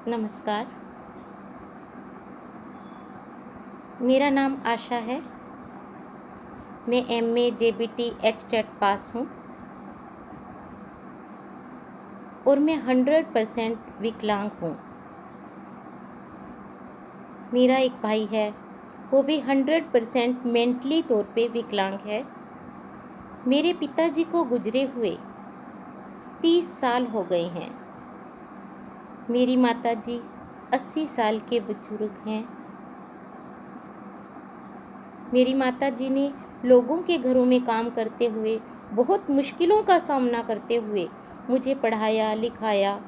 नमस्कार। मेरा नाम आशा है। मैं एमए जेबीटी एचटेट पास हूँ और मैं 100% विकलांग हूँ। मेरा एक भाई है, वो भी 100% मेंटली तौर पे विकलांग है। मेरे पिताजी को गुजरे हुए 30 साल हो गए हैं। मेरी माताजी 80 साल के बुजुर्ग हैं। मेरी माताजी ने लोगों के घरों में काम करते हुए, बहुत मुश्किलों का सामना करते हुए मुझे पढ़ाया लिखाया,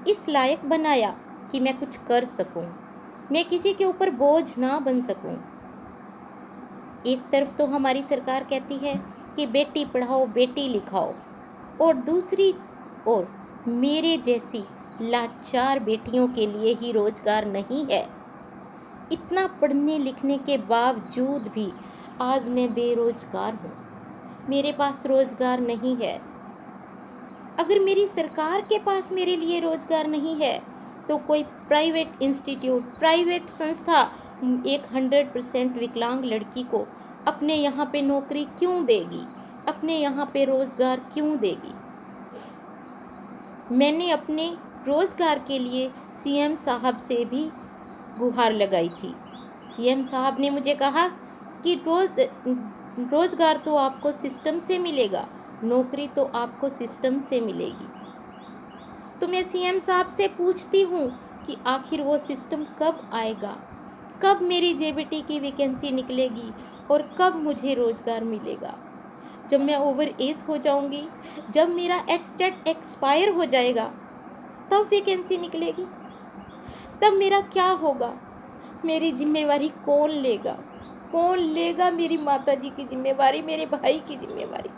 इस लायक बनाया कि मैं कुछ कर सकूं, मैं किसी के ऊपर बोझ ना बन सकूं। एक तरफ तो हमारी सरकार कहती है कि बेटी पढ़ाओ बेटी लिखाओ, और दूसरी ओर मेरे जैसी लाचार बेटियों के लिए ही रोजगार नहीं है। इतना पढ़ने लिखने के बावजूद भी आज मैं बेरोजगार हूँ। मेरे पास रोजगार नहीं है। अगर मेरी सरकार के पास मेरे लिए रोजगार नहीं है तो कोई प्राइवेट इंस्टीट्यूट, प्राइवेट संस्था एक 100% विकलांग लड़की को अपने यहाँ पे नौकरी क्यों देगी, अपने यहाँ पे रोजगार क्यों देगी। मैंने अपने रोजगार के लिए सीएम साहब से भी गुहार लगाई थी। सीएम साहब ने मुझे कहा कि रोजगार तो आपको सिस्टम से मिलेगा, नौकरी तो आपको सिस्टम से मिलेगी। तो मैं सीएम साहब से पूछती हूँ कि आखिर वो सिस्टम कब आएगा, कब मेरी जेबीटी की वैकेंसी निकलेगी और कब मुझे रोजगार मिलेगा। जब मैं ओवर एज हो जाऊंगी, जब मेरा एचटेट एक्सपायर हो जाएगा, तब वैकेंसी निकलेगी, तब मेरा क्या होगा, मेरी जिम्मेवारी कौन लेगा, कौन लेगा मेरी माताजी की जिम्मेवारी, मेरे भाई की जिम्मेवारी।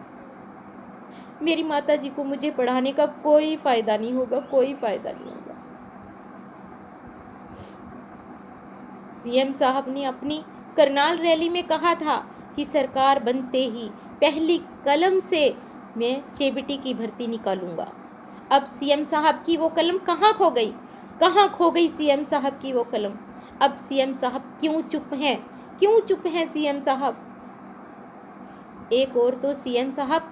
मेरी माताजी को मुझे पढ़ाने का कोई फायदा नहीं होगा, कोई फायदा नहीं होगा। सीएम साहब ने अपनी करनाल रैली में कहा था कि सरकार बनते ही पहली कलम से मैं जेबीटी की भर्ती निकालूंगा। अब सीएम साहब की वो कलम कहाँ खो गई, कहाँ खो गई सीएम साहब की वो कलम। अब सीएम साहब क्यों चुप हैं, क्यों चुप हैं सीएम साहब। एक और तो सीएम साहब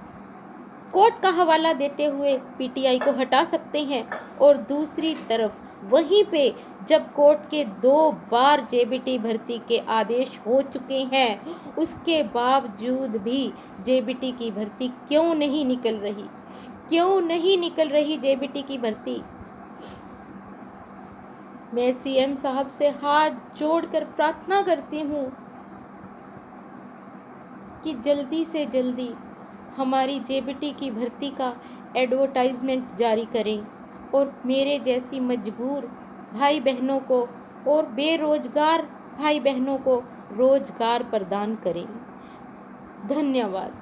कोर्ट का हवाला देते हुए पीटीआई को हटा सकते हैं, और दूसरी तरफ वहीं पे जब कोर्ट के 2 बार जेबीटी भर्ती के आदेश हो चुके हैं, उसके बावजूद भी जेबीटी की भर्ती क्यों नहीं निकल रही, क्यों नहीं निकल रही जेबीटी की भर्ती। मैं सीएम साहब से हाथ जोड़कर प्रार्थना करती हूँ कि जल्दी से जल्दी हमारी जेबीटी की भर्ती का एडवर्टाइजमेंट जारी करें और मेरे जैसी मजबूर भाई बहनों को और बेरोजगार भाई बहनों को रोजगार प्रदान करें। धन्यवाद।